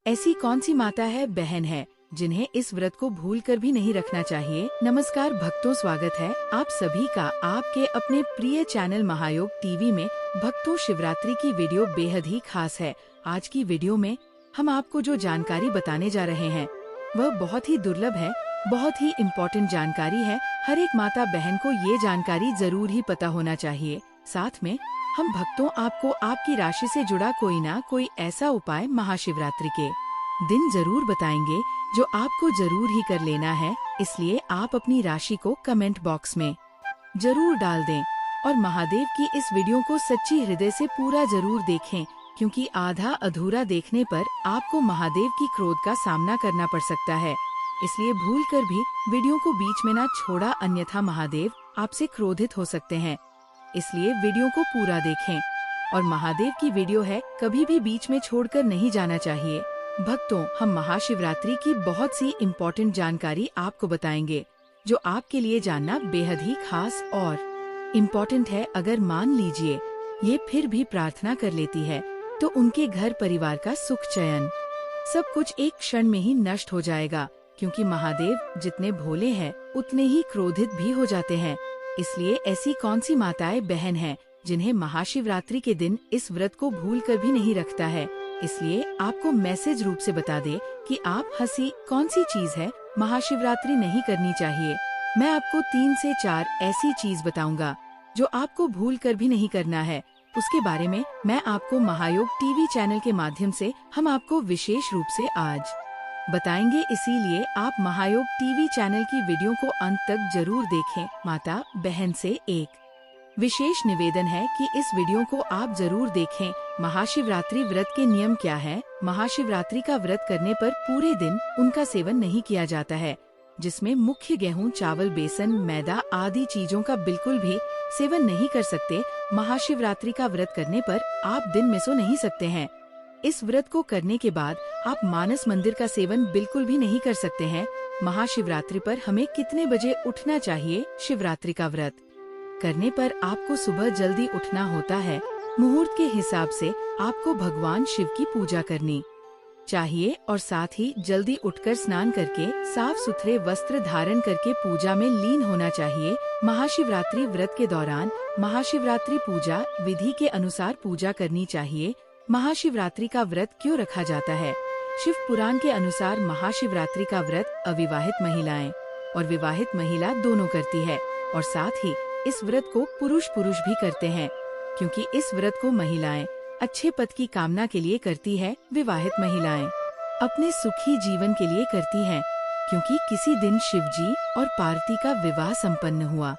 ऐसी कौन सी माता है, बहन है, जिन्हें इस व्रत को भूलकर भी नहीं रखना चाहिए। नमस्कार भक्तों, स्वागत है आप सभी का आपके अपने प्रिय चैनल महायोग टीवी में। भक्तों, शिवरात्रि की वीडियो बेहद ही खास है। आज की वीडियो में हम आपको जो जानकारी बताने जा रहे हैं वह बहुत ही दुर्लभ है, बहुत ही इम्पोर्टेंट जानकारी है। हर एक माता बहन को ये जानकारी जरूर ही पता होना चाहिए। साथ में हम भक्तों आपको आपकी राशि से जुड़ा कोई ना कोई ऐसा उपाय महाशिवरात्रि के दिन जरूर बताएंगे जो आपको जरूर ही कर लेना है। इसलिए आप अपनी राशि को कमेंट बॉक्स में जरूर डाल दें और महादेव की इस वीडियो को सच्ची हृदय से पूरा जरूर देखें, क्योंकि आधा अधूरा देखने पर आपको महादेव की क्रोध का सामना करना पड़ सकता है। इसलिए भूलकर भी वीडियो को बीच में ना छोड़ा, अन्यथा महादेव आपसे क्रोधित हो सकते हैं। इसलिए वीडियो को पूरा देखें। और महादेव की वीडियो है, कभी भी बीच में छोड़कर नहीं जाना चाहिए। भक्तों, हम महाशिवरात्रि की बहुत सी इम्पोर्टेंट जानकारी आपको बताएंगे जो आपके लिए जानना बेहद ही खास और इम्पोर्टेंट है। अगर मान लीजिए ये फिर भी प्रार्थना कर लेती है तो उनके घर परिवार का सुख चयन सब कुछ एक क्षण में ही नष्ट हो जाएगा, क्योंकि महादेव जितने भोले हैं उतने ही क्रोधित भी हो जाते हैं। इसलिए ऐसी कौन सी माताएं बहन हैं जिन्हें महाशिवरात्रि के दिन इस व्रत को भूलकर भी नहीं रखता है। इसलिए आपको मैसेज रूप से बता दे कि आप हंसी कौन सी चीज है महाशिवरात्रि नहीं करनी चाहिए। मैं आपको 3 से 4 ऐसी चीज बताऊंगा जो आपको भूलकर भी नहीं करना है। उसके बारे में मैं आपको महायोग टीवी चैनल के माध्यम से हम आपको विशेष रूप से आज बताएंगे। इसीलिए आप महायोग टीवी चैनल की वीडियो को अंत तक जरूर देखें। माता बहन से एक विशेष निवेदन है कि इस वीडियो को आप जरूर देखें। महाशिवरात्रि व्रत के नियम क्या है। महाशिवरात्रि का व्रत करने पर पूरे दिन उनका सेवन नहीं किया जाता है, जिसमें मुख्य गेहूं, चावल, बेसन, मैदा आदि चीजों का बिल्कुल भी सेवन नहीं कर सकते। महाशिवरात्रि का व्रत करने पर आप दिन में सो नहीं सकते हैं। इस व्रत को करने के बाद आप मानस मंदिर का सेवन बिल्कुल भी नहीं कर सकते हैं। महाशिवरात्रि पर हमें कितने बजे उठना चाहिए। शिवरात्रि का व्रत करने पर आपको सुबह जल्दी उठना होता है। मुहूर्त के हिसाब से आपको भगवान शिव की पूजा करनी चाहिए और साथ ही जल्दी उठकर स्नान करके साफ सुथरे वस्त्र धारण करके पूजा में लीन होना चाहिए। महाशिवरात्रि व्रत के दौरान महाशिवरात्रि पूजा विधि के अनुसार पूजा करनी चाहिए। महाशिवरात्रि का व्रत क्यों रखा जाता है। शिव पुराण के अनुसार महाशिवरात्रि का व्रत अविवाहित महिलाएं और विवाहित महिला दोनों करती है, और साथ ही इस व्रत को पुरुष भी करते हैं, क्योंकि इस व्रत को महिलाएं अच्छे पद की कामना के लिए करती है। विवाहित महिलाएं अपने सुखी जीवन के लिए करती हैं, क्योंकि किसी दिन शिवजी और पार्वती का विवाह संपन्न हुआ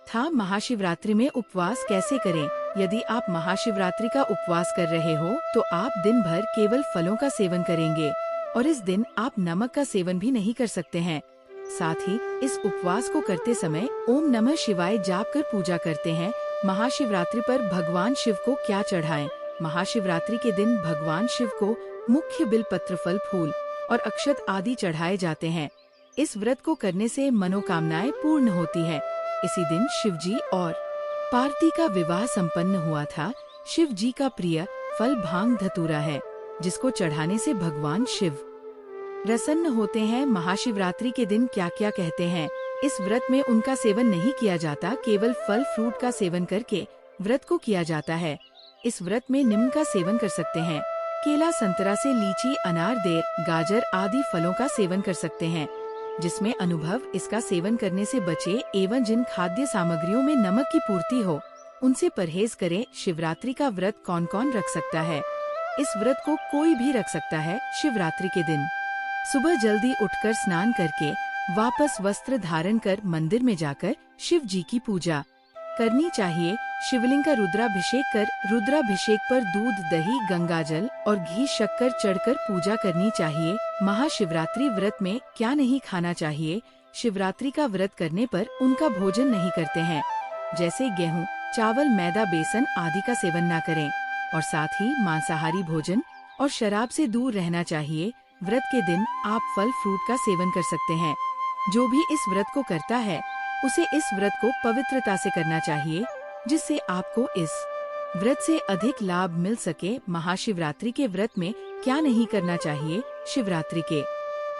था। महाशिवरात्रि में उपवास कैसे करें। यदि आप महाशिवरात्रि का उपवास कर रहे हो तो आप दिन भर केवल फलों का सेवन करेंगे और इस दिन आप नमक का सेवन भी नहीं कर सकते हैं। साथ ही इस उपवास को करते समय ओम नमः शिवाय जाप कर पूजा करते हैं। महाशिवरात्रि पर भगवान शिव को क्या चढ़ाएं। महाशिवरात्रि के दिन भगवान शिव को मुख्य बिल पत्र, फल, फूल और अक्षत आदि चढ़ाए जाते हैं। इस व्रत को करने से मनोकामनाएं पूर्ण होती है। इसी दिन शिवजी और पार्वती का विवाह संपन्न हुआ था। शिव जी का प्रिय फल भांग धतूरा है, जिसको चढ़ाने से भगवान शिव प्रसन्न होते हैं। महाशिवरात्रि के दिन क्या क्या कहते हैं। इस व्रत में उनका सेवन नहीं किया जाता, केवल फल फ्रूट का सेवन करके व्रत को किया जाता है। इस व्रत में निम्न का सेवन कर सकते हैं। केला, संतरा से लीची, अनार, देर, गाजर आदि फलों का सेवन कर सकते हैं, जिसमें अनुभव इसका सेवन करने से बचे एवं जिन खाद्य सामग्रियों में नमक की पूर्ति हो उनसे परहेज करें। शिवरात्रि का व्रत कौन कौन रख सकता है। इस व्रत को कोई भी रख सकता है। शिवरात्रि के दिन सुबह जल्दी उठकर स्नान करके वापस वस्त्र धारण कर मंदिर में जाकर शिव जी की पूजा करनी चाहिए। शिवलिंग का रुद्राभिषेक कर रुद्राभिषेक पर दूध, दही, गंगाजल और घी, शक्कर चढ़कर पूजा करनी चाहिए। महाशिवरात्रि व्रत में क्या नहीं खाना चाहिए। शिवरात्रि का व्रत करने पर उनका भोजन नहीं करते हैं, जैसे गेहूं, चावल, मैदा, बेसन आदि का सेवन न करें, और साथ ही मांसाहारी भोजन और शराब से दूर रहना चाहिए। व्रत के दिन आप फल फ्रूट का सेवन कर सकते हैं। जो भी इस व्रत को करता है उसे इस व्रत को पवित्रता से करना चाहिए, जिससे आपको इस व्रत से अधिक लाभ मिल सके। महाशिवरात्रि के व्रत में क्या नहीं करना चाहिए? शिवरात्रि के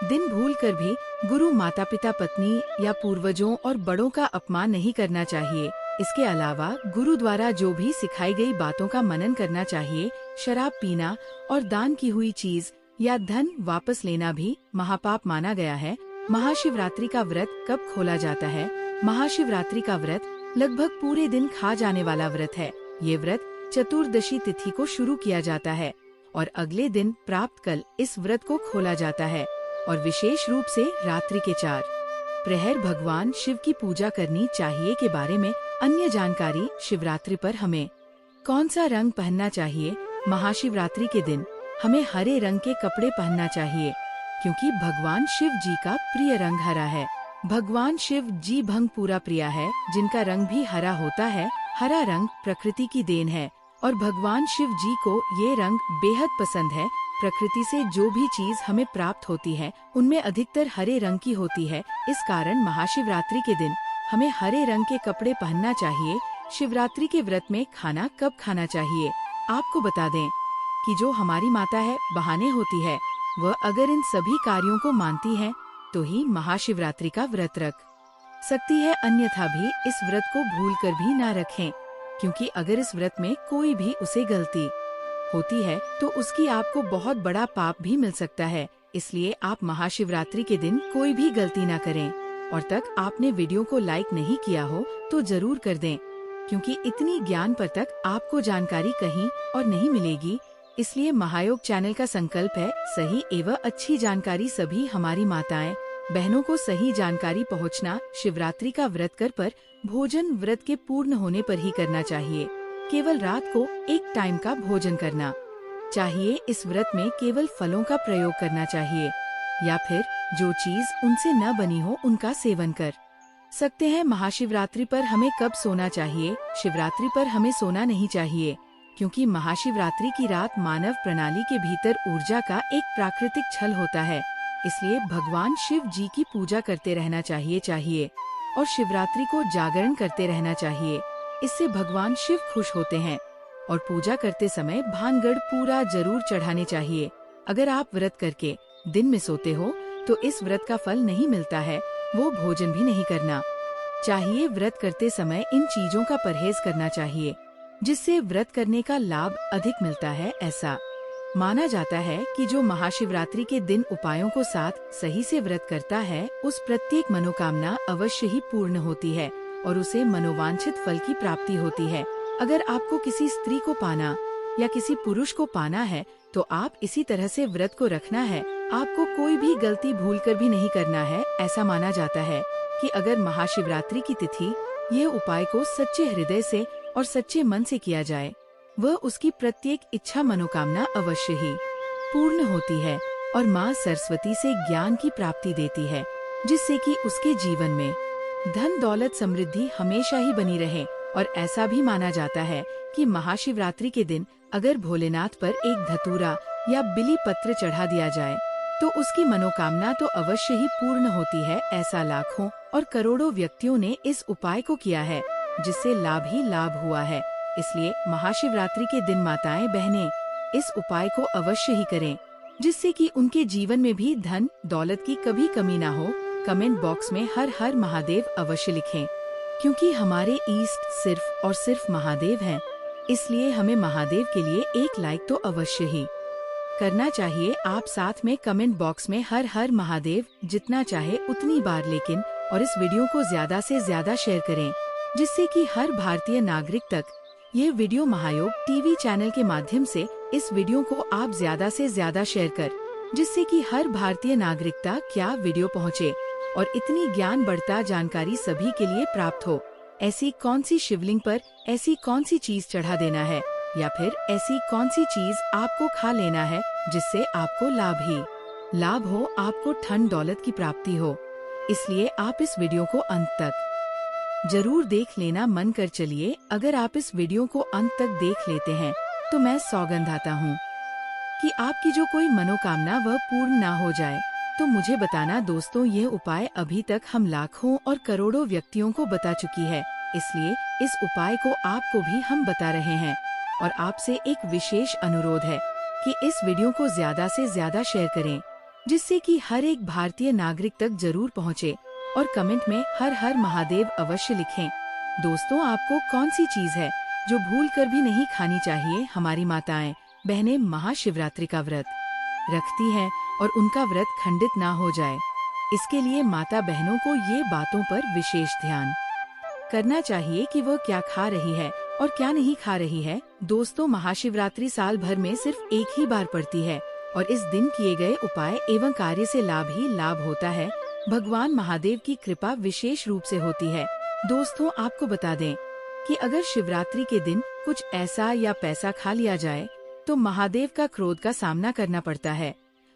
दिन भूलकर भी गुरु, माता पिता, पत्नी या पूर्वजों और बड़ों का अपमान नहीं करना चाहिए। इसके अलावा गुरु द्वारा जो भी सिखाई गई बातों का मनन करना चाहिए। शराब पीना और दान की हुई चीज या धन वापस लेना भी महापाप माना गया है। महाशिवरात्रि का व्रत कब खोला जाता है? महाशिवरात्रि का व्रत लगभग पूरे दिन खा जाने वाला व्रत है। ये व्रत चतुर्दशी तिथि को शुरू किया जाता है और अगले दिन प्राप्त कल इस व्रत को खोला जाता है और विशेष रूप से रात्रि के 4 प्रहर भगवान शिव की पूजा करनी चाहिए के बारे में अन्य जानकारी। शिवरात्रि पर हमें कौन सा रंग पहनना चाहिए? महाशिवरात्रि के दिन हमें हरे रंग के कपड़े पहनना चाहिए क्योंकि भगवान शिव जी का प्रिय रंग हरा है। भगवान शिव जी भंग पूरा प्रिय है, जिनका रंग भी हरा होता है। हरा रंग प्रकृति की देन है और भगवान शिव जी को ये रंग बेहद पसंद है। प्रकृति से जो भी चीज हमें प्राप्त होती है उनमें अधिकतर हरे रंग की होती है। इस कारण महाशिवरात्रि के दिन हमें हरे रंग के कपड़े पहनना चाहिए। शिवरात्रि के व्रत में खाना कब खाना चाहिए? आपको बता दें कि जो हमारी माता है, बहाने होती है, वह अगर इन सभी कार्यों को मानती है तो ही महाशिवरात्रि का व्रत रख सकती है, अन्यथा भी इस व्रत को भूलकर भी ना रखें, क्योंकि अगर इस व्रत में कोई भी उसे गलती होती है तो उसकी आपको बहुत बड़ा पाप भी मिल सकता है। इसलिए आप महाशिवरात्रि के दिन कोई भी गलती ना करें। और तक आपने वीडियो को लाइक नहीं किया हो तो जरूर कर दें, क्योंकि इतनी ज्ञान पर तक आपको जानकारी कहीं और नहीं मिलेगी। इसलिए महायोग चैनल का संकल्प है सही एवं अच्छी जानकारी सभी हमारी माताएं बहनों को सही जानकारी पहुंचना। शिवरात्रि का व्रत कर पर भोजन व्रत के पूर्ण होने पर ही करना चाहिए। केवल रात को एक टाइम का भोजन करना चाहिए। इस व्रत में केवल फलों का प्रयोग करना चाहिए या फिर जो चीज उनसे न बनी हो उनका सेवन कर सकते हैं। महाशिवरात्रि पर हमें कब सोना चाहिए? शिवरात्रि पर हमें सोना नहीं चाहिए, क्योंकि महाशिवरात्रि की रात मानव प्रणाली के भीतर ऊर्जा का एक प्राकृतिक छल होता है। इसलिए भगवान शिव जी की पूजा करते रहना चाहिए और शिवरात्रि को जागरण करते रहना चाहिए। इससे भगवान शिव खुश होते हैं और पूजा करते समय भांगड़ पूरा जरूर चढ़ाने चाहिए। अगर आप व्रत करके दिन में सोते हो तो इस व्रत का फल नहीं मिलता है। वो भोजन भी नहीं करना चाहिए। व्रत करते समय इन चीजों का परहेज करना चाहिए, जिससे व्रत करने का लाभ अधिक मिलता है। ऐसा माना जाता है कि जो महाशिवरात्रि के दिन उपायों को साथ सही से व्रत करता है, उस प्रत्येक मनोकामना अवश्य ही पूर्ण होती है और उसे मनोवांछित फल की प्राप्ति होती है। अगर आपको किसी स्त्री को पाना या किसी पुरुष को पाना है तो आप इसी तरह से व्रत को रखना है। आपको कोई भी गलती भूलकर भी नहीं करना है। ऐसा माना जाता है कि अगर महाशिवरात्रि की तिथि ये उपाय को सच्चे हृदय से और सच्चे मन से किया जाए, वह उसकी प्रत्येक इच्छा मनोकामना अवश्य ही पूर्ण होती है और माँ सरस्वती से ज्ञान की प्राप्ति देती है, जिससे कि उसके जीवन में धन दौलत समृद्धि हमेशा ही बनी रहे। और ऐसा भी माना जाता है कि महाशिवरात्रि के दिन अगर भोलेनाथ पर एक धतूरा या बिली पत्र चढ़ा दिया जाए तो उसकी मनोकामना तो अवश्य ही पूर्ण होती है। ऐसा लाखों और करोड़ों व्यक्तियों ने इस उपाय को किया है, जिससे लाभ ही लाभ हुआ है। इसलिए महाशिवरात्रि के दिन माताएं बहनें इस उपाय को अवश्य ही करें, जिससे कि उनके जीवन में भी धन दौलत की कभी कमी ना हो। कमेंट बॉक्स में हर हर महादेव अवश्य लिखें, क्योंकि हमारे ईस्ट सिर्फ और सिर्फ महादेव हैं। इसलिए हमें महादेव के लिए एक लाइक तो अवश्य ही करना चाहिए। आप साथ में कमेंट बॉक्स में हर हर महादेव जितना चाहे उतनी बार लेकिन और इस वीडियो को ज्यादा से ज्यादा शेयर करें, जिससे कि हर भारतीय नागरिक तक ये वीडियो महायोग टीवी चैनल के माध्यम से इस वीडियो को आप ज्यादा से ज्यादा शेयर कर, जिससे कि हर भारतीय नागरिकता क्या वीडियो पहुँचे और इतनी ज्ञान बढ़ता जानकारी सभी के लिए प्राप्त हो। ऐसी कौन सी शिवलिंग पर ऐसी कौन सी चीज चढ़ा देना है या फिर ऐसी कौन सी चीज आपको खा लेना है जिससे आपको लाभ ही लाभ हो, आपको धन दौलत की प्राप्ति हो। इसलिए आप इस वीडियो को अंत तक जरूर देख लेना। मन कर चलिए, अगर आप इस वीडियो को अंत तक देख लेते हैं तो मैं सौगंध आता हूँ कि आपकी जो कोई मनोकामना वह पूर्ण ना हो जाए। तो मुझे बताना दोस्तों, ये उपाय अभी तक हम लाखों और करोड़ों व्यक्तियों को बता चुकी है, इसलिए इस उपाय को आपको भी हम बता रहे हैं। और आपसे एक विशेष अनुरोध है कि इस वीडियो को ज्यादा से ज्यादा शेयर करें, जिससे कि हर एक भारतीय नागरिक तक जरूर पहुंचे, और कमेंट में हर हर महादेव अवश्य लिखें। दोस्तों, आपको कौन सी चीज है जो भूल कर भी नहीं खानी चाहिए? हमारी माताएं बहनें महाशिवरात्रि का व्रत रखती हैं और उनका व्रत खंडित ना हो जाए, इसके लिए माता बहनों को ये बातों पर विशेष ध्यान करना चाहिए कि वह क्या खा रही है और क्या नहीं खा रही है। दोस्तों, महाशिवरात्रि साल भर में सिर्फ एक ही बार पड़ती है और इस दिन किए गए उपाय एवं कार्य से लाभ ही लाभ होता है। भगवान महादेव की कृपा विशेष रूप से होती है। दोस्तों, आपको बता दें कि अगर शिवरात्रि के दिन कुछ ऐसा या पैसा खा लिया जाए तो महादेव का क्रोध का सामना करना पड़ता है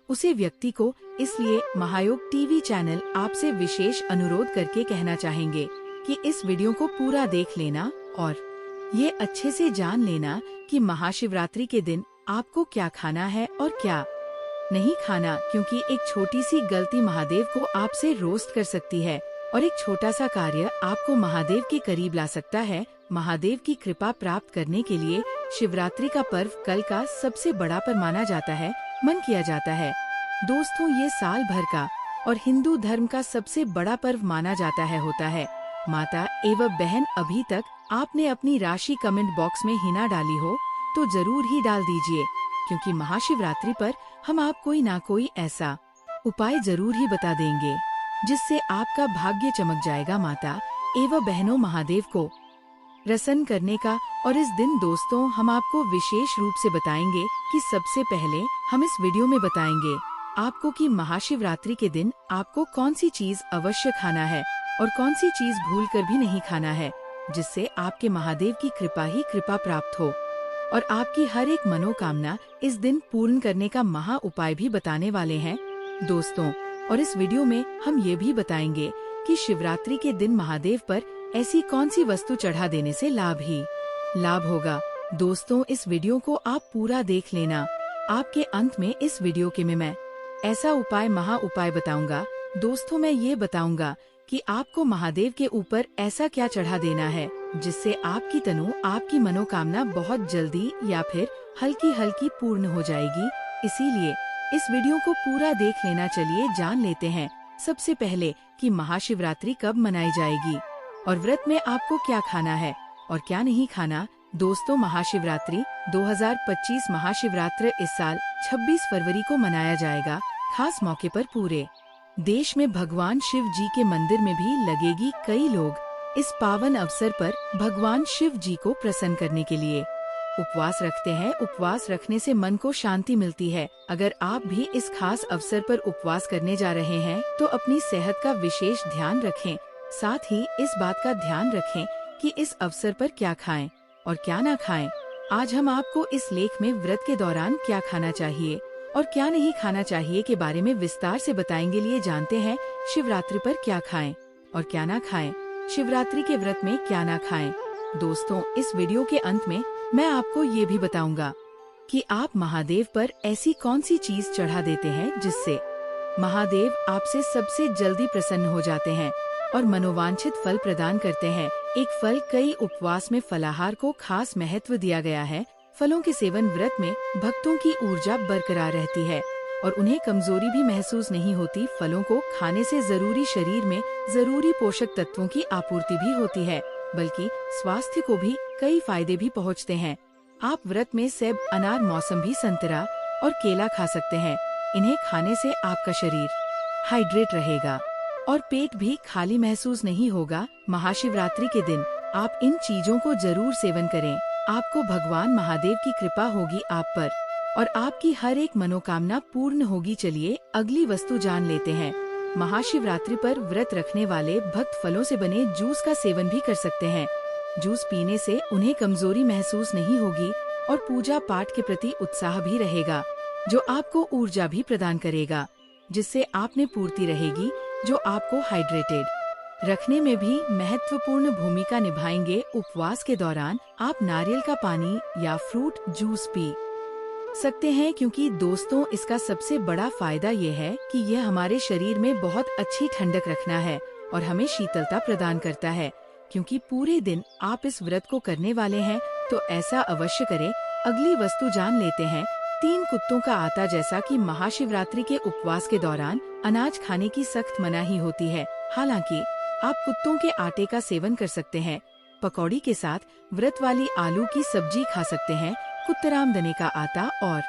उसे व्यक्ति को। इसलिए महायोग टीवी चैनल आपसे विशेष अनुरोध करके कहना चाहेंगे कि इस वीडियो को पूरा देख लेना और ये अच्छे से जान लेना कि महाशिवरात्रि के दिन आपको क्या खाना है और क्या नहीं खाना, क्योंकि एक छोटी सी गलती महादेव को आपसे रोस्ट कर सकती है और एक छोटा सा कार्य आपको महादेव के करीब ला सकता है। महादेव की कृपा प्राप्त करने के लिए शिवरात्रि का पर्व कल का सबसे बड़ा पर्व माना जाता है, मन किया जाता है। दोस्तों, ये साल भर का और हिंदू धर्म का सबसे बड़ा पर्व माना जाता है होता है। माता एवं बहन, अभी तक आपने अपनी राशि कमेंट बॉक्स में ही ना डाली हो तो जरूर ही डाल दीजिए, क्योंकि महाशिवरात्रि पर हम आप कोई ना कोई ऐसा उपाय जरूर ही बता देंगे जिससे आपका भाग्य चमक जाएगा। माता एवं बहनों, महादेव को प्रसन्न करने का और इस दिन दोस्तों हम आपको विशेष रूप से बताएंगे कि सबसे पहले हम इस वीडियो में बताएंगे आपको कि महाशिवरात्रि के दिन आपको कौन सी चीज अवश्य खाना है और कौन सी चीज भूल कर भी नहीं खाना है, जिससे आपके महादेव की कृपा ही कृपा प्राप्त हो और आपकी हर एक मनोकामना इस दिन पूर्ण करने का महा उपाय भी बताने वाले हैं दोस्तों। और इस वीडियो में हम ये भी बताएंगे कि शिवरात्रि के दिन महादेव पर ऐसी कौन सी वस्तु चढ़ा देने से लाभ ही लाभ होगा। दोस्तों, इस वीडियो को आप पूरा देख लेना। आपके अंत में इस वीडियो के में मैं ऐसा उपाय महा उपाय बताऊंगा। दोस्तों, मैं ये बताऊंगा कि आपको महादेव के ऊपर ऐसा क्या चढ़ा देना है जिससे आपकी तनु, आपकी मनोकामना बहुत जल्दी या फिर हल्की हल्की पूर्ण हो जाएगी। इसीलिए इस वीडियो को पूरा देख लेना। चलिए जान लेते हैं सबसे पहले कि महाशिवरात्रि कब मनाई जाएगी और व्रत में आपको क्या खाना है और क्या नहीं खाना। दोस्तों, महाशिवरात्रि 2025 महाशिवरात्रि इस साल 26 फरवरी को मनाया जाएगा। खास मौके पर पूरे देश में भगवान शिव जी के मंदिर में भी लगेगी। कई लोग इस पावन अवसर पर भगवान शिव जी को प्रसन्न करने के लिए उपवास रखते हैं। उपवास रखने से मन को शांति मिलती है। अगर आप भी इस खास अवसर पर उपवास करने जा रहे हैं तो अपनी सेहत का विशेष ध्यान रखें। साथ ही इस बात का ध्यान रखें कि इस अवसर पर क्या खाएं और क्या ना खाएं। आज हम आपको इस लेख में व्रत के दौरान क्या खाना चाहिए और क्या नहीं खाना चाहिए के बारे में विस्तार से बताएंगे। लिए जानते हैं शिवरात्रि पर क्या खाएं और क्या ना खाएं, शिवरात्रि के व्रत में क्या ना खाएं। दोस्तों, इस वीडियो के अंत में मैं आपको ये भी बताऊंगा कि आप महादेव पर ऐसी कौन सी चीज चढ़ा देते हैं जिससे महादेव आपसे सबसे जल्दी प्रसन्न हो जाते हैं और मनोवांछित फल प्रदान करते हैं। एक फल, कई उपवास में फलाहार को खास महत्व दिया गया है। फलों के सेवन व्रत में भक्तों की ऊर्जा बरकरार रहती है और उन्हें कमजोरी भी महसूस नहीं होती। फलों को खाने से जरूरी शरीर में जरूरी पोषक तत्वों की आपूर्ति भी होती है, बल्कि स्वास्थ्य को भी कई फायदे भी पहुंचते हैं। आप व्रत में सेब, अनार, मौसम्बी, संतरा और केला खा सकते हैं। इन्हें खाने से आपका शरीर हाइड्रेट रहेगा और पेट भी खाली महसूस नहीं होगा। महाशिवरात्रि के दिन आप इन चीजों को जरूर सेवन करें। आपको भगवान महादेव की कृपा होगी आप पर और आपकी हर एक मनोकामना पूर्ण होगी। चलिए अगली वस्तु जान लेते हैं। महाशिवरात्रि पर व्रत रखने वाले भक्त फलों से बने जूस का सेवन भी कर सकते हैं। जूस पीने से उन्हें कमजोरी महसूस नहीं होगी और पूजा पाठ के प्रति उत्साह भी रहेगा, जो आपको ऊर्जा भी प्रदान करेगा, जिससे आप में पूर्ति रहेगी, जो आपको हाइड्रेटेड रखने में भी महत्वपूर्ण भूमिका निभाएंगे। उपवास के दौरान आप नारियल का पानी या फ्रूट जूस पी सकते हैं, क्योंकि दोस्तों इसका सबसे बड़ा फायदा ये है कि यह हमारे शरीर में बहुत अच्छी ठंडक रखना है और हमें शीतलता प्रदान करता है। क्योंकि पूरे दिन आप इस व्रत को करने वाले हैं तो ऐसा अवश्य करें। अगली वस्तु जान लेते हैं। 3 कुत्तों का आता। जैसा कि महाशिवरात्रि के उपवास के दौरान अनाज खाने की सख्त मनाही होती है। हालांकि आप कुत्तों के आटे का सेवन कर सकते हैं। पकौड़ी के साथ व्रत वाली आलू की सब्जी खा सकते हैं। कुत्तरामदने का आटा और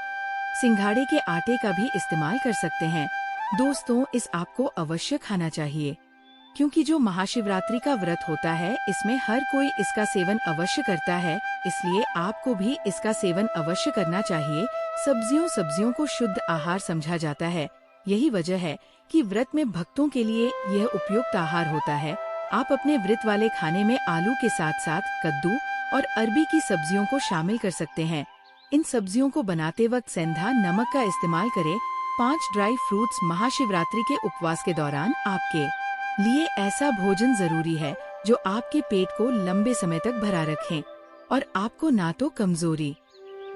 सिंघाड़े के आटे का भी इस्तेमाल कर सकते हैं। दोस्तों, इस आपको अवश्य खाना चाहिए, क्योंकि जो महाशिवरात्रि का व्रत होता है इसमें हर कोई इसका सेवन अवश्य करता है, इसलिए आपको भी इसका सेवन अवश्य करना चाहिए। सब्जियों को शुद्ध आहार समझा जाता है। यही वजह है कि व्रत में भक्तों के लिए यह उपयुक्त आहार होता है। आप अपने व्रत वाले खाने में आलू के साथ साथ कद्दू और अरबी की सब्जियों को शामिल कर सकते हैं। इन सब्जियों को बनाते वक्त सेंधा नमक का इस्तेमाल करें। 5 ड्राई फ्रूट्स। महाशिवरात्रि के उपवास के दौरान आपके लिए ऐसा भोजन जरूरी है जो आपके पेट को लंबे समय तक भरा रखें और आपको ना तो कमजोरी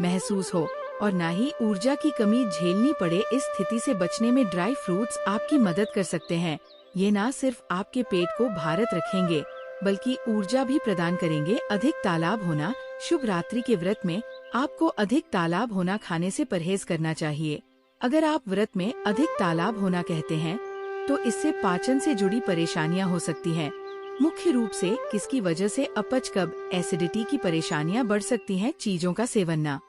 महसूस हो और ना ही ऊर्जा की कमी झेलनी पड़े। इस स्थिति से बचने में ड्राई फ्रूट्स आपकी मदद कर सकते हैं। ये ना सिर्फ आपके पेट को भारत रखेंगे बल्कि ऊर्जा भी प्रदान करेंगे। अधिक तालाब होना। शुभ रात्रि के व्रत में आपको अधिक तालाब होना खाने से परहेज करना चाहिए। अगर आप व्रत में अधिक तालाब होना कहते हैं तो इससे पाचन से जुड़ी परेशानियां हो सकती हैं। मुख्य रूप से किसकी वजह से अपच, कब्ज, एसिडिटी की परेशानियां बढ़ सकती हैं। चीजों का सेवन ना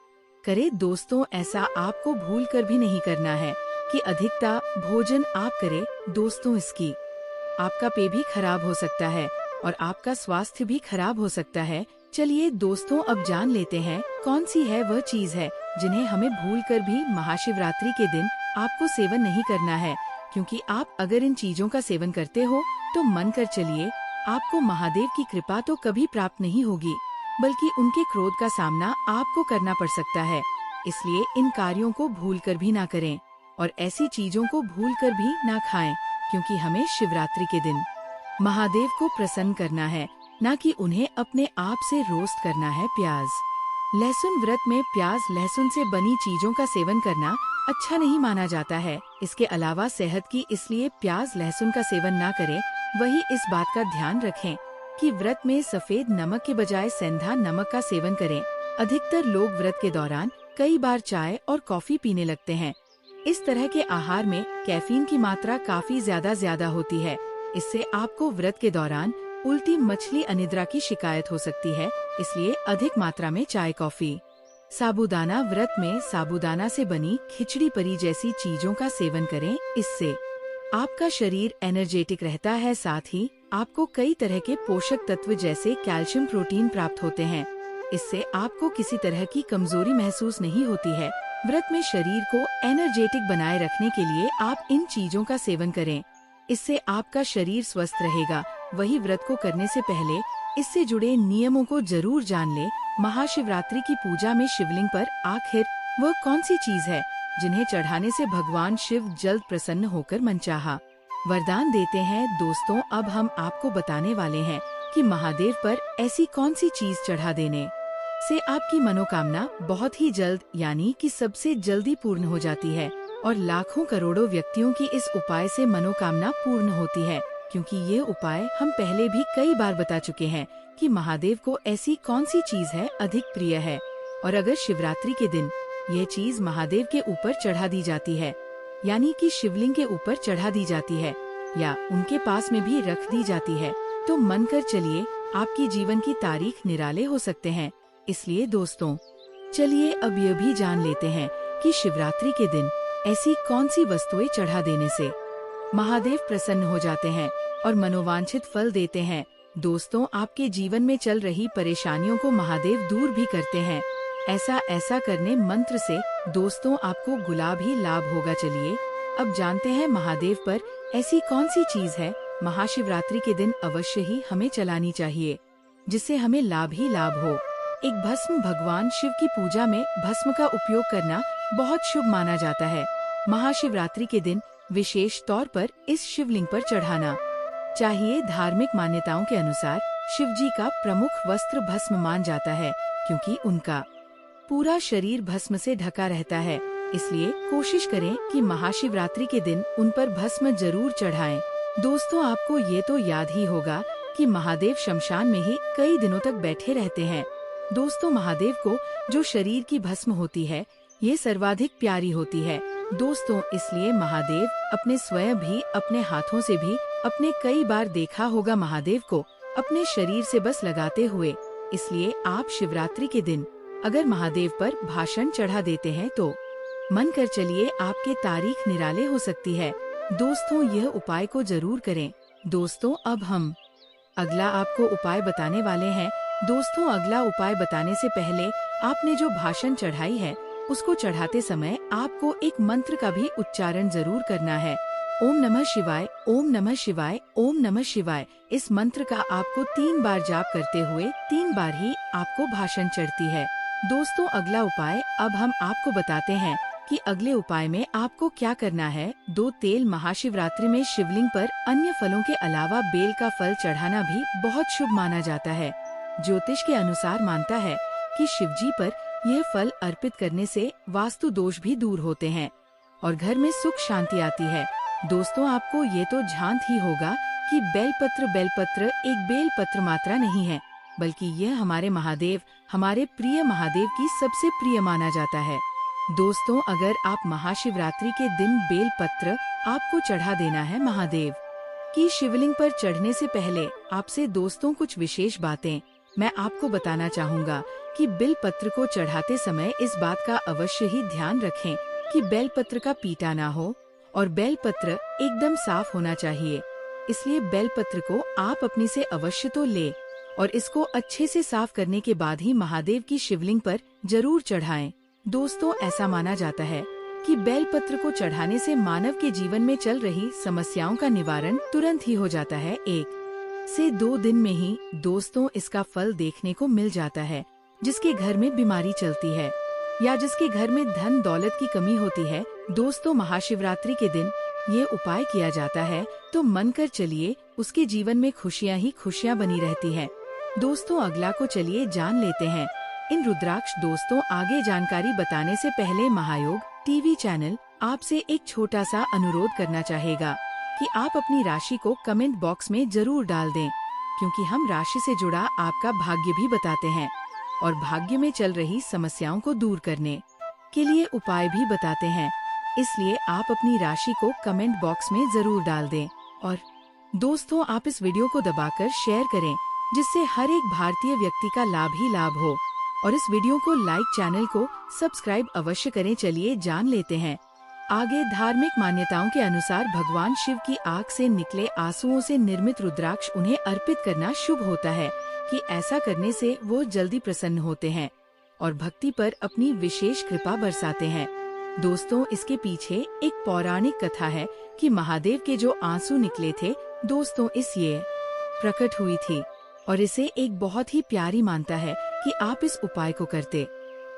करें। दोस्तों, ऐसा आपको भूल कर भी नहीं करना है कि अधिकता भोजन आप करें। दोस्तों, इसकी आपका पेट भी खराब हो सकता है और आपका स्वास्थ्य भी खराब हो सकता है। चलिए दोस्तों, अब जान लेते हैं कौन सी है वह चीज है जिन्हें हमें भूल कर भी महाशिवरात्रि के दिन आपको सेवन नहीं करना है, क्योंकि आप अगर इन चीजों का सेवन करते हो तो मन कर चलिए, आपको महादेव की कृपा तो कभी प्राप्त नहीं होगी, बल्कि उनके क्रोध का सामना आपको करना पड़ सकता है। इसलिए इन कार्यों को भूल कर भी ना करें और ऐसी चीजों को भूल कर भी ना खाएं, क्योंकि हमें शिवरात्रि के दिन महादेव को प्रसन्न करना है, न कि उन्हें अपने आप से रोस्ट करना है। प्याज लहसुन। व्रत में प्याज लहसुन से बनी चीजों का सेवन करना अच्छा नहीं माना जाता है। इसके अलावा सेहत की इसलिए प्याज लहसुन का सेवन ना करें। वही इस बात का ध्यान रखें कि व्रत में सफेद नमक के बजाय सेंधा नमक का सेवन करें। अधिकतर लोग व्रत के दौरान कई बार चाय और कॉफी पीने लगते हैं। इस तरह के आहार में कैफीन की मात्रा काफी ज्यादा होती है। इससे आपको व्रत के दौरान उल्टी, मछली, अनिद्रा की शिकायत हो सकती है। इसलिए अधिक मात्रा में चाय, कॉफी, साबूदाना। व्रत में साबूदाना से बनी खिचड़ी, परी जैसी चीजों का सेवन करें। इससे आपका शरीर एनर्जेटिक रहता है, साथ ही आपको कई तरह के पोषक तत्व जैसे कैल्शियम, प्रोटीन प्राप्त होते हैं। इससे आपको किसी तरह की कमजोरी महसूस नहीं होती है। व्रत में शरीर को एनर्जेटिक बनाए रखने के लिए आप इन चीजों का सेवन करें। इससे आपका शरीर स्वस्थ रहेगा। वही व्रत को करने से पहले इससे जुड़े नियमों को जरूर जान ले। महाशिवरात्रि की पूजा में शिवलिंग पर आखिर वह कौन सी चीज है जिन्हें चढ़ाने से भगवान शिव जल्द प्रसन्न होकर मनचाहा वरदान देते हैं। दोस्तों, अब हम आपको बताने वाले हैं कि महादेव पर ऐसी कौन सी चीज चढ़ा देने से आपकी मनोकामना बहुत ही जल्द, यानी कि सबसे जल्दी पूर्ण हो जाती है और लाखों करोड़ों व्यक्तियों की इस उपाय से मनोकामना पूर्ण होती है। क्योंकि ये उपाय हम पहले भी कई बार बता चुके हैं कि महादेव को ऐसी कौन सी चीज है अधिक प्रिय है, और अगर शिवरात्रि के दिन यह चीज महादेव के ऊपर चढ़ा दी जाती है, यानी कि शिवलिंग के ऊपर चढ़ा दी जाती है या उनके पास में भी रख दी जाती है, तो मन कर चलिए आपकी जीवन की तारीख निराले हो सकते हैं। इसलिए दोस्तों, चलिए अब यह भी जान लेते हैं कि शिवरात्रि के दिन ऐसी कौन सी वस्तुएं चढ़ा देने से महादेव प्रसन्न हो जाते हैं और मनोवांछित फल देते हैं। दोस्तों, आपके जीवन में चल रही परेशानियों को महादेव दूर भी करते हैं। ऐसा करने मंत्र से दोस्तों आपको गुलाब ही लाभ होगा। चलिए अब जानते हैं महादेव पर ऐसी कौन सी चीज है महाशिवरात्रि के दिन अवश्य ही हमें चलानी चाहिए, जिससे हमें लाभ ही लाभ हो। एक भस्म। भगवान शिव की पूजा में भस्म का उपयोग करना बहुत शुभ माना जाता है। महाशिवरात्रि के दिन विशेष तौर पर इस शिवलिंग पर चढ़ाना चाहिए। धार्मिक मान्यताओं के अनुसार शिव जी का प्रमुख वस्त्र भस्म मान जाता है, क्योंकि उनका पूरा शरीर भस्म से ढका रहता है। इसलिए कोशिश करें कि महाशिवरात्रि के दिन उन पर भस्म जरूर चढ़ाएं। दोस्तों, आपको ये तो याद ही होगा कि महादेव शमशान में ही कई दिनों तक बैठे रहते हैं। दोस्तों, महादेव को जो शरीर की भस्म होती है, ये सर्वाधिक प्यारी होती है। दोस्तों, इसलिए महादेव अपने स्वयं भी, अपने हाथों से भी, अपने कई बार देखा होगा महादेव को अपने शरीर से बस लगाते हुए। इसलिए आप शिवरात्रि के दिन अगर महादेव पर भाषण चढ़ा देते हैं तो मन कर चलिए आपके तारीख निराले हो सकती है। दोस्तों, यह उपाय को जरूर करें। दोस्तों, अब हम अगला आपको उपाय बताने वाले हैं। दोस्तों, अगला उपाय बताने से पहले आपने जो भाषण चढ़ाई है उसको चढ़ाते समय आपको एक मंत्र का भी उच्चारण जरूर करना है। ओम नमः शिवाय, ओम नमः शिवाय, ओम नमः शिवाय। इस मंत्र का आपको 3 बार जाप करते हुए 3 बार ही आपको भाषण चढ़ती है। दोस्तों, अगला उपाय अब हम आपको बताते हैं कि अगले उपाय में आपको क्या करना है। 2 तेल महाशिवरात्रि में शिवलिंग पर अन्य फलों के अलावा बेल का फल चढ़ाना भी बहुत शुभ माना जाता है। ज्योतिष के अनुसार मानता है कि शिवजी पर यह फल अर्पित करने से वास्तु दोष भी दूर होते हैं और घर में सुख शांति आती है। दोस्तों, आपको ये तो ध्यान ही होगा कि बेलपत्र एक बेलपत्र मात्रा नहीं है, बल्कि यह हमारे महादेव, हमारे प्रिय महादेव की सबसे प्रिय माना जाता है। दोस्तों, अगर आप महाशिवरात्रि के दिन बेलपत्र आपको चढ़ा देना है महादेव की शिवलिंग पर चढ़ने से पहले आपसे दोस्तों कुछ विशेष बातें मैं आपको बताना चाहूँगा कि बेलपत्र को चढ़ाते समय इस बात का अवश्य ही ध्यान रखें कि बेलपत्र का पीटा ना हो और बेलपत्र एकदम साफ होना चाहिए। इसलिए बेलपत्र को आप अपनी से अवश्य तो ले और इसको अच्छे से साफ करने के बाद ही महादेव की शिवलिंग पर जरूर चढ़ाएं। दोस्तों, ऐसा माना जाता है कि बेलपत्र को चढ़ाने से मानव के जीवन में चल रही समस्याओं का निवारण तुरंत ही हो जाता है। 1 से 2 दिन में ही दोस्तों इसका फल देखने को मिल जाता है। जिसके घर में बीमारी चलती है या जिसके घर में धन दौलत की कमी होती है, दोस्तों महाशिवरात्रि के दिन ये उपाय किया जाता है तो मन कर चलिए उसके जीवन में खुशियाँ ही खुशियाँ बनी रहती हैं। दोस्तों, अगला को चलिए जान लेते हैं इन रुद्राक्ष। दोस्तों, आगे जानकारी बताने से पहले महायोग टीवी चैनल आपसे एक छोटा सा अनुरोध करना चाहेगा कि आप अपनी राशि को कमेंट बॉक्स में जरूर डाल दें, क्योंकि हम राशि से जुड़ा आपका भाग्य भी बताते हैं और भाग्य में चल रही समस्याओं को दूर करने के लिए उपाय भी बताते हैं। इसलिए आप अपनी राशि को कमेंट बॉक्स में जरूर डाल दें और दोस्तों, आप इस वीडियो को दबाकर शेयर करें जिससे हर एक भारतीय व्यक्ति का लाभ ही लाभ हो और इस वीडियो को लाइक, चैनल को सब्सक्राइब अवश्य करें। चलिए जान लेते हैं आगे। धार्मिक मान्यताओं के अनुसार भगवान शिव की आँख से निकले आंसुओं से निर्मित रुद्राक्ष उन्हें अर्पित करना शुभ होता है कि ऐसा करने से वो जल्दी प्रसन्न होते हैं और भक्ति पर अपनी विशेष कृपा बरसाते हैं। दोस्तों, इसके पीछे एक पौराणिक कथा है कि महादेव के जो आंसू निकले थे दोस्तों इस ये प्रकट हुई थी और इसे एक बहुत ही प्यारी मानता है कि आप इस उपाय को करते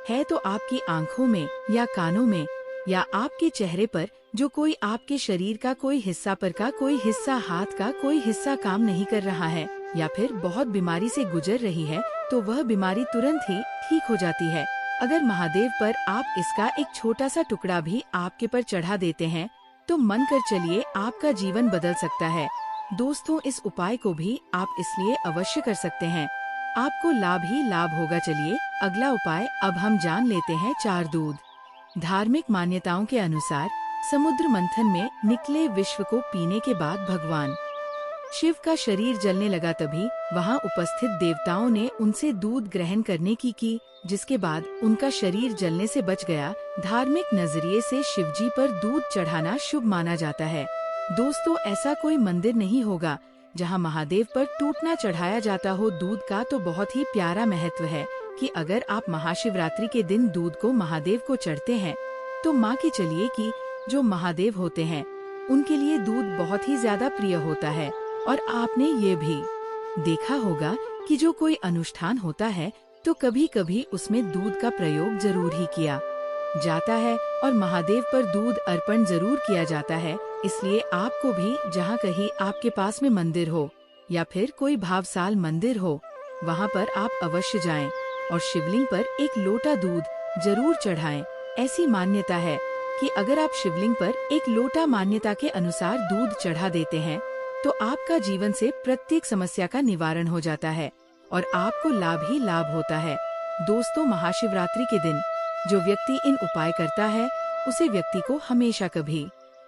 हैं तो आपकी आंखों में या कानों में या आपके चेहरे पर जो कोई आपके शरीर का कोई हिस्सा पर का कोई हिस्सा, हाथ का कोई हिस्सा काम नहीं कर रहा है या फिर बहुत बीमारी से गुजर रही है तो वह बीमारी तुरंत ही ठीक हो जाती है। अगर महादेव पर आप इसका एक छोटा सा टुकड़ा भी आपके पर चढ़ा देते हैं तो मन कर चलिए आपका जीवन बदल सकता है। दोस्तों, इस उपाय को भी आप इसलिए अवश्य कर सकते हैं, आपको लाभ ही लाभ होगा। चलिए अगला उपाय अब हम जान लेते हैं। 4 दूध। धार्मिक मान्यताओं के अनुसार समुद्र मंथन में निकले विश्व को पीने के बाद भगवान शिव का शरीर जलने लगा। तभी वहां उपस्थित देवताओं ने उनसे दूध ग्रहण करने की जिसके बाद उनका शरीर जलने से बच गया। धार्मिक नजरिए से शिवजी पर दूध चढ़ाना शुभ माना जाता है। दोस्तों, ऐसा कोई मंदिर नहीं होगा जहां महादेव पर टूटना चढ़ाया जाता हो दूध का। तो बहुत ही प्यारा महत्व है कि अगर आप महाशिवरात्रि के दिन दूध को महादेव को चढ़ते हैं तो माँ के चलिए कि जो महादेव होते हैं उनके लिए दूध बहुत ही ज्यादा प्रिय होता है। और आपने ये भी देखा होगा कि जो कोई अनुष्ठान होता है तो कभी कभी उसमें दूध का प्रयोग जरूर ही किया जाता है और महादेव पर दूध अर्पण जरूर किया जाता है। इसलिए आपको भी जहाँ कहीं आपके पास में मंदिर हो या फिर कोई भावसाल मंदिर हो वहाँ पर आप अवश्य जाएं और शिवलिंग पर एक लोटा दूध जरूर चढ़ाएं। ऐसी मान्यता है कि अगर आप शिवलिंग पर एक लोटा मान्यता के अनुसार दूध चढ़ा देते हैं तो आपका जीवन से प्रत्येक समस्या का निवारण हो जाता है और आपको लाभ ही लाभ होता है। दोस्तों, महाशिवरात्रि के दिन जो व्यक्ति इन उपाय करता है, उसे व्यक्ति को हमेशा कभी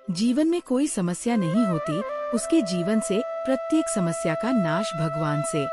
जीवन में कोई समस्या नहीं होती। उसके जीवन से प्रत्येक समस्या का नाश भगवान से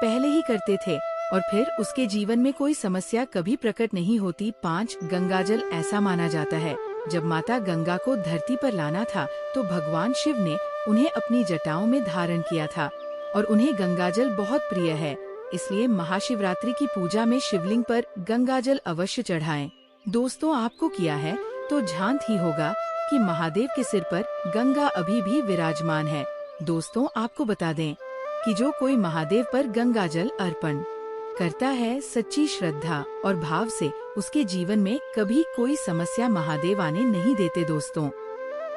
पहले ही करते थे और फिर उसके जीवन में कोई समस्या कभी प्रकट नहीं होती। 5 गंगाजल ऐसा माना जाता है, जब माता गंगा को धरती पर लाना था तो भगवान शिव ने उन्हें अपनी जटाओं में धारण किया था और उन्हें गंगाजल बहुत प्रिय है। इसलिए महाशिवरात्रि की पूजा में शिवलिंग पर गंगाजल अवश्य चढ़ाएं। दोस्तों, आपको किया है तो ध्यान ही होगा कि महादेव के सिर पर गंगा अभी भी विराजमान है। दोस्तों, आपको बता दें कि जो कोई महादेव पर गंगाजल अर्पण करता है सच्ची श्रद्धा और भाव से, उसके जीवन में कभी कोई समस्या महादेव आने नहीं देते। दोस्तों,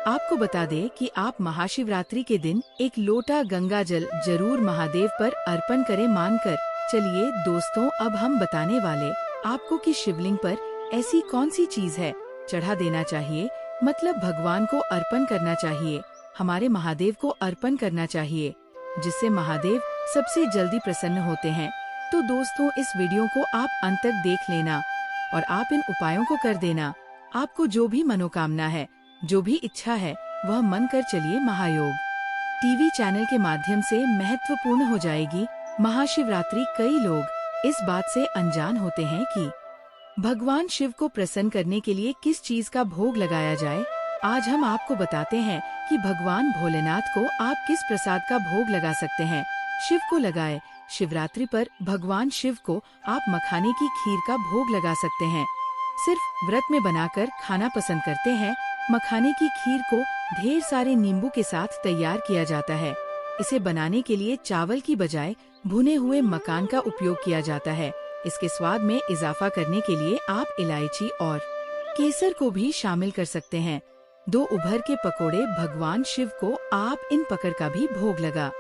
आपको बता दें कि आप महाशिवरात्रि के दिन एक लोटा गंगाजल जरूर महादेव पर अर्पण करें मानकर। चलिए दोस्तों, अब हम बताने वाले आपको कि शिवलिंग पर ऐसी कौन सी चीज है चढ़ा देना चाहिए, मतलब भगवान को अर्पण करना चाहिए, हमारे महादेव को अर्पण करना चाहिए, जिससे महादेव सबसे जल्दी प्रसन्न होते हैं। तो दोस्तों, इस वीडियो को आप अंत तक देख लेना और आप इन उपायों को कर देना। आपको जो भी मनोकामना है, जो भी इच्छा है, वह मन कर चलिए महायोग टीवी चैनल के माध्यम से महत्वपूर्ण हो जाएगी। महाशिवरात्रि कई लोग इस बात से अनजान होते हैं कि भगवान शिव को प्रसन्न करने के लिए किस चीज का भोग लगाया जाए। आज हम आपको बताते हैं कि भगवान भोलेनाथ को आप किस प्रसाद का भोग लगा सकते हैं। शिव को लगाए। शिवरात्रि पर भगवान शिव को आप मखाने की खीर का भोग लगा सकते हैं। सिर्फ व्रत में बनाकर खाना पसंद करते हैं। मखाने की खीर को ढेर सारे नींबू के साथ तैयार किया जाता है। इसे बनाने के लिए चावल की बजाय भुने हुए मखान का उपयोग किया जाता है। इसके स्वाद में इजाफा करने के लिए आप इलायची और केसर को भी शामिल कर सकते हैं। 2 उभर के पकोड़े भगवान शिव को आप इन पकड़ का भी भोग लगा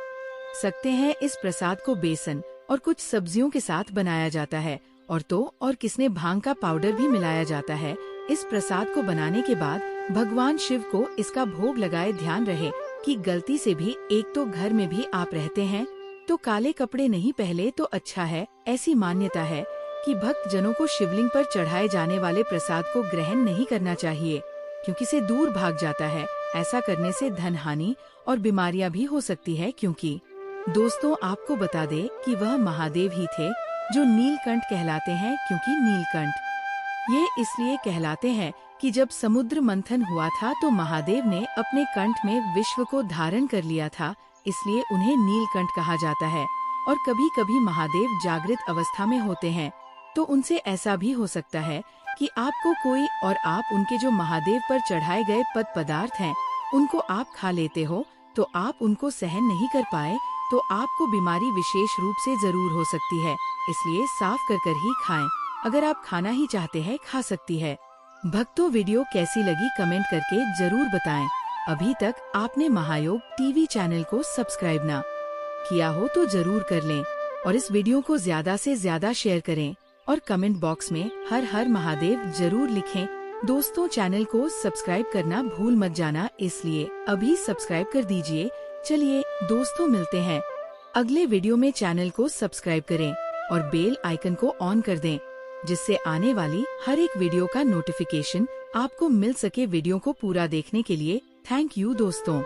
सकते हैं। इस प्रसाद को बेसन और कुछ सब्जियों के साथ बनाया जाता है और किसने भांग का पाउडर भी मिलाया जाता है। इस प्रसाद को बनाने के बाद भगवान शिव को इसका भोग लगाए। ध्यान रहे कि गलती से भी एक तो घर में भी आप रहते हैं तो काले कपड़े नहीं पहले तो अच्छा है। ऐसी मान्यता है कि भक्त जनों को शिवलिंग पर चढ़ाए जाने वाले प्रसाद को ग्रहण नहीं करना चाहिए, क्योंकि से दूर भाग जाता है। ऐसा करने से धन हानि और बीमारियां भी हो सकती है। क्योंकि दोस्तों, आपको बता दे कि वह महादेव ही थे जो नीलकंठ कहलाते हैं। क्योंकि नीलकंठ ये इसलिए कहलाते हैं कि जब समुद्र मंथन हुआ था तो महादेव ने अपने कंठ में विश्व को धारण कर लिया था, इसलिए उन्हें नीलकंठ कहा जाता है। और कभी कभी महादेव जागृत अवस्था में होते हैं तो उनसे ऐसा भी हो सकता है कि आपको कोई और आप उनके जो महादेव पर चढ़ाए गए पदार्थ हैं उनको आप खा लेते हो तो आप उनको सहन नहीं कर पाए तो आपको बीमारी विशेष रूप से जरूर हो सकती है। इसलिए साफ कर ही खाएं। अगर आप खाना ही चाहते हैं खा सकती है। भक्तों, वीडियो कैसी लगी कमेंट करके जरूर बताएं। अभी तक आपने महायोग टीवी चैनल को सब्सक्राइब ना किया हो तो जरूर कर लें और इस वीडियो को ज्यादा से ज्यादा शेयर करें और कमेंट बॉक्स में हर हर महादेव जरूर लिखें। दोस्तों, चैनल को सब्सक्राइब करना भूल मत जाना, इसलिए अभी सब्सक्राइब कर दीजिए। चलिए दोस्तों, मिलते हैं अगले वीडियो में। चैनल को सब्सक्राइब करें और बेल आइकन को ऑन कर दें, जिससे आने वाली हर एक वीडियो का नोटिफिकेशन आपको मिल सके। वीडियो को पूरा देखने के लिए थैंक यू दोस्तों।